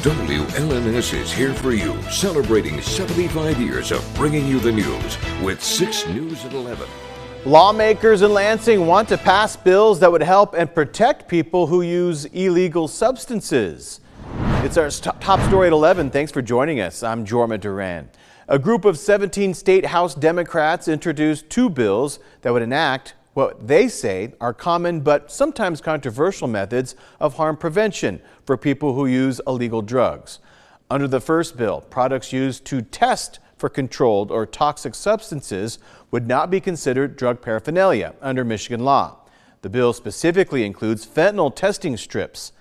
WLNS is here for you, celebrating 75 years of bringing you the news with 6 News at 11. Lawmakers in Lansing want to pass bills that would help and protect people who use illegal substances. It's our top story at 11. Thanks for joining us. I'm Jorma Duran. A group of 17 state House Democrats introduced 2 bills that would enact what they say are common but sometimes controversial methods of harm prevention for people who use illegal drugs. Under the first bill, products used to test for controlled or toxic substances would not be considered drug paraphernalia under Michigan law. The bill specifically includes fentanyl testing strips.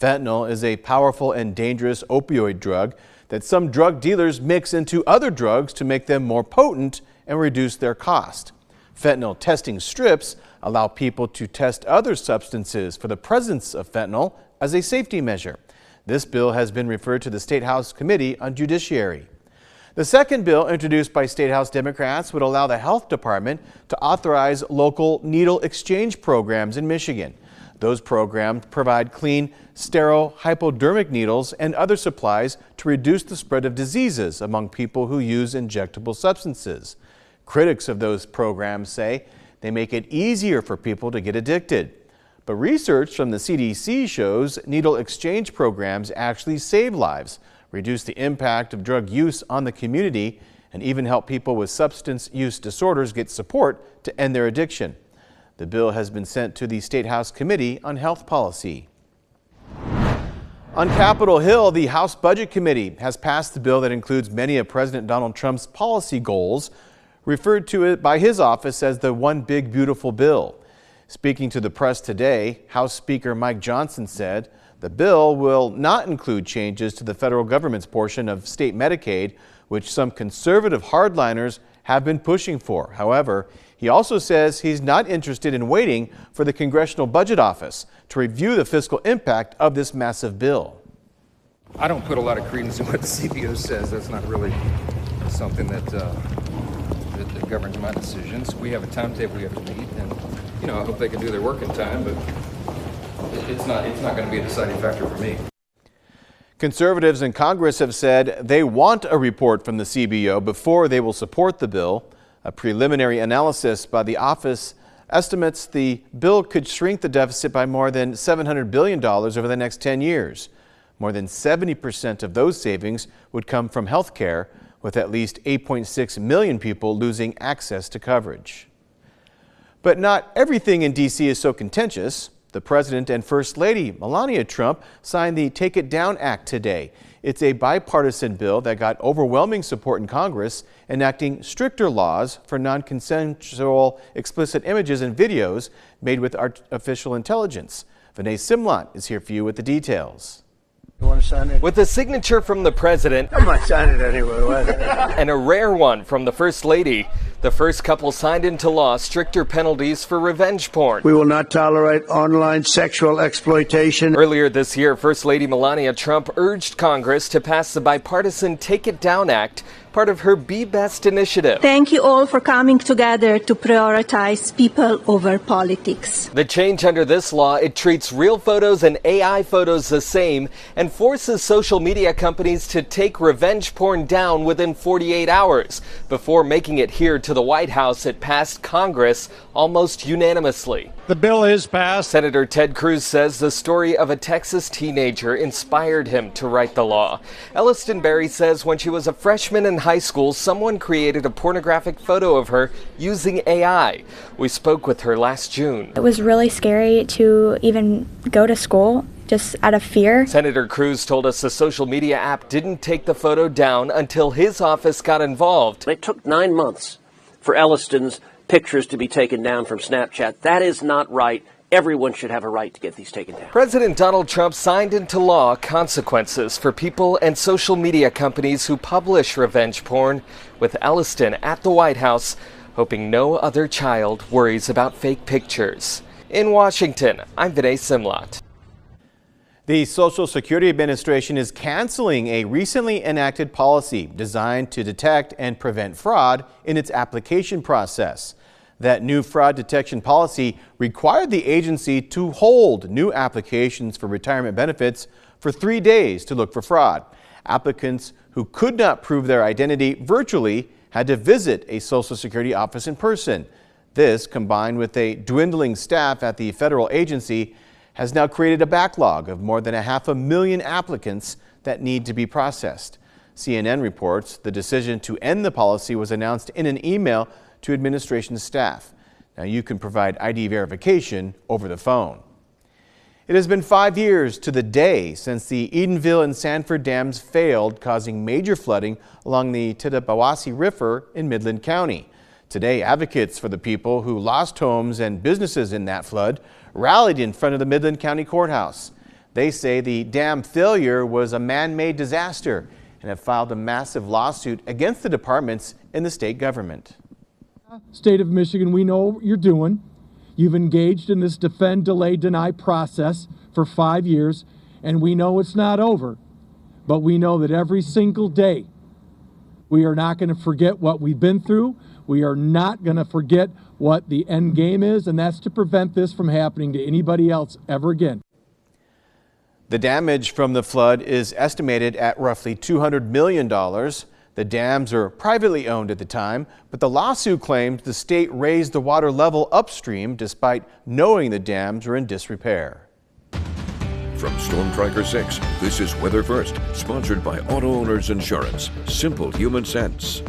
Fentanyl is a powerful and dangerous opioid drug that some drug dealers mix into other drugs to make them more potent and reduce their cost. Fentanyl testing strips allow people to test other substances for the presence of fentanyl as a safety measure. This bill has been referred to the State House Committee on Judiciary. The second bill, introduced by State House Democrats, would allow the Health Department to authorize local needle exchange programs in Michigan. Those programs provide clean, sterile hypodermic needles and other supplies to reduce the spread of diseases among people who use injectable substances. Critics of those programs say they make it easier for people to get addicted. But research from the CDC shows needle exchange programs actually save lives, reduce the impact of drug use on the community, and even help people with substance use disorders get support to end their addiction. The bill has been sent to the State House Committee on Health Policy. On Capitol Hill, the House Budget Committee has passed the bill that includes many of President Donald Trump's policy goals, referred to it by his office as the One Big Beautiful Bill. Speaking to the press today, House Speaker Mike Johnson said the bill will not include changes to the federal government's portion of state Medicaid, which some conservative hardliners have been pushing for. However, he also says he's not interested in waiting for the Congressional Budget Office to review the fiscal impact of this massive bill. I don't put a lot of credence in what the CBO says. That's not really something that governs my decisions. We have a timetable we have to meet, and I hope they can do their work in time, but it's not going to be a deciding factor for me. Conservatives in Congress have said they want a report from the CBO before they will support the bill. A preliminary analysis by the office estimates the bill could shrink the deficit by more than $700 billion over the next 10 years. More than 70% of those savings would come from health care, with at least 8.6 million people losing access to coverage. But not everything in D.C. is so contentious. The President and First Lady, Melania Trump, signed the Take It Down Act today. It's a bipartisan bill that got overwhelming support in Congress, enacting stricter laws for non-consensual explicit images and videos made with artificial intelligence. Vinay Simlat is here for you with the details. You want to sign it? With a signature from the President, I might sign it anyway. and a rare one from the First Lady, the first couple signed into law stricter penalties for revenge porn. We will not tolerate online sexual exploitation. Earlier this year, First Lady Melania Trump urged Congress to pass the bipartisan Take It Down Act, part of her Be Best initiative. Thank you all for coming together to prioritize people over politics. The change under this law, it treats real photos and AI photos the same and forces social media companies to take revenge porn down within 48 hours. Before making it here to the White House, it passed Congress almost unanimously. The bill is passed. Senator Ted Cruz says the story of a Texas teenager inspired him to write the law. Elliston Berry says when she was a freshman in high school, someone created a pornographic photo of her using AI. We spoke with her last June. It was really scary to even go to school, just out of fear. Senator Cruz told us the social media app didn't take the photo down until his office got involved. It took 9 months for Elliston's pictures to be taken down from Snapchat. That is not right. Everyone should have a right to get these taken down. President Donald Trump signed into law consequences for people and social media companies who publish revenge porn, with Elliston at the White House hoping no other child worries about fake pictures. In Washington, I'm Vinay Simlat. The Social Security Administration is canceling a recently enacted policy designed to detect and prevent fraud in its application process. That new fraud detection policy required the agency to hold new applications for retirement benefits for 3 days to look for fraud. Applicants who could not prove their identity virtually had to visit a Social Security office in person. This, combined with a dwindling staff at the federal agency, has now created a backlog of more than 500,000 applicants that need to be processed. CNN reports the decision to end the policy was announced in an email to administration staff. Now you can provide ID verification over the phone. It has been 5 years to the day since the Edenville and Sanford dams failed, causing major flooding along the Tittabawassee River in Midland County. Today, advocates for the people who lost homes and businesses in that flood rallied in front of the Midland County Courthouse. They say the dam failure was a man-made disaster and have filed a massive lawsuit against the departments in the state government. State of Michigan, we know what you're doing. You've engaged in this defend, delay, deny process for 5 years, and we know it's not over. But we know that every single day, we are not going to forget what we've been through. We are not going to forget what the end game is, and that's to prevent this from happening to anybody else ever again. The damage from the flood is estimated at roughly $200 million. The dams are privately owned at the time, but the lawsuit claims the state raised the water level upstream despite knowing the dams are in disrepair. From Storm Tracker 6, this is Weather First, sponsored by Auto Owners Insurance. Simple human sense.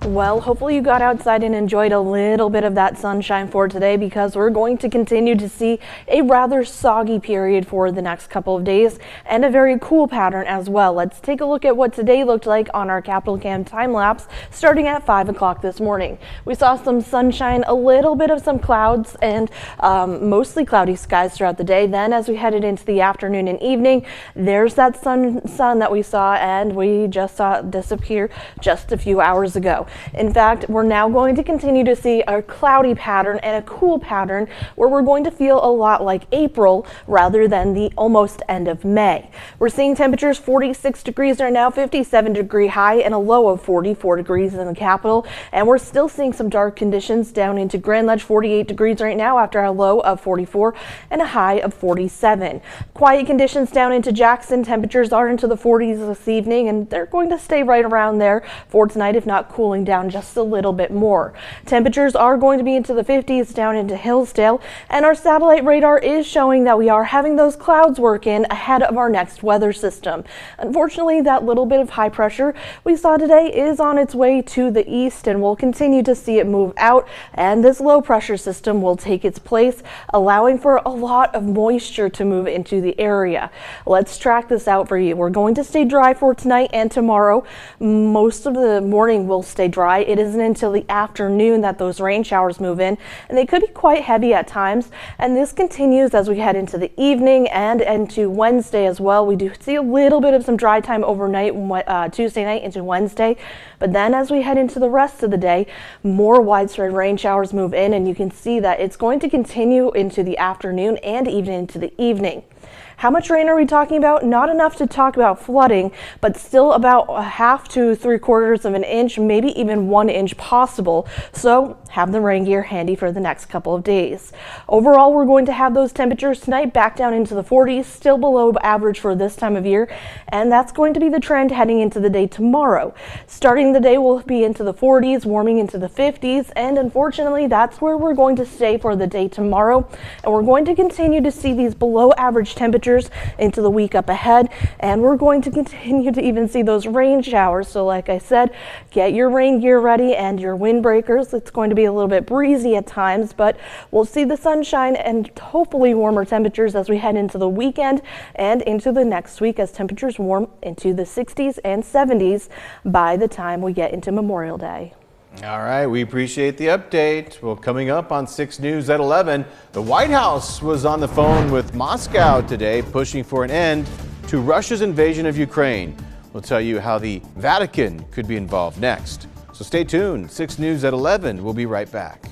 Well, hopefully you got outside and enjoyed a little bit of that sunshine for today, because we're going to continue to see a rather soggy period for the next couple of days and a very cool pattern as well. Let's take a look at what today looked like on our Capital Cam time lapse starting at 5 o'clock this morning. We saw some sunshine, a little bit of some clouds, and mostly cloudy skies throughout the day. Then as we headed into the afternoon and evening, there's that sun that we saw and we just saw it disappear just a few hours ago. In fact, we're now going to continue to see a cloudy pattern and a cool pattern where we're going to feel a lot like April rather than the almost end of May. We're seeing temperatures 46 degrees right now, 57-degree high and a low of 44 degrees in the capital. And we're still seeing some dark conditions down into Grand Ledge, 48 degrees right now after a low of 44 and a high of 47. Quiet conditions down into Jackson. Temperatures are into the 40s this evening and they're going to stay right around there for tonight, if not cooling down just a little bit more. Temperatures are going to be into the 50s down into Hillsdale, and our satellite radar is showing that we are having those clouds work in ahead of our next weather system. Unfortunately, that little bit of high pressure we saw today is on its way to the east, and we'll continue to see it move out, and this low pressure system will take its place, allowing for a lot of moisture to move into the area. Let's track this out for you. We're going to stay dry for tonight and tomorrow. Most of the morning will stay dry. It isn't until the afternoon that those rain showers move in, and they could be quite heavy at times, and this continues as we head into the evening and into Wednesday as well. We do see a little bit of some dry time overnight, Tuesday night into Wednesday, but then as we head into the rest of the day, more widespread rain showers move in, and you can see that it's going to continue into the afternoon and even into the evening. How much rain are we talking about? Not enough to talk about flooding, but still about 1/2 to 3/4 of an inch, maybe even 1 inch possible. So have the rain gear handy for the next couple of days. Overall, we're going to have those temperatures tonight back down into the 40s, still below average for this time of year, and that's going to be the trend heading into the day tomorrow. Starting the day, we'll be into the 40s, warming into the 50s, and unfortunately, that's where we're going to stay for the day tomorrow. And we're going to continue to see these below average temperatures into the week up ahead, and we're going to continue to even see those rain showers. So like I said, get your rain gear ready and your windbreakers. It's going to be a little bit breezy at times, but we'll see the sunshine and hopefully warmer temperatures as we head into the weekend and into the next week, as temperatures warm into the 60s and 70s by the time we get into Memorial Day. All right, we appreciate the update. Well, coming up on 6 News at 11, the White House was on the phone with Moscow today, pushing for an end to Russia's invasion of Ukraine. We'll tell you how the Vatican could be involved next. So stay tuned. 6 News at 11. We'll be right back.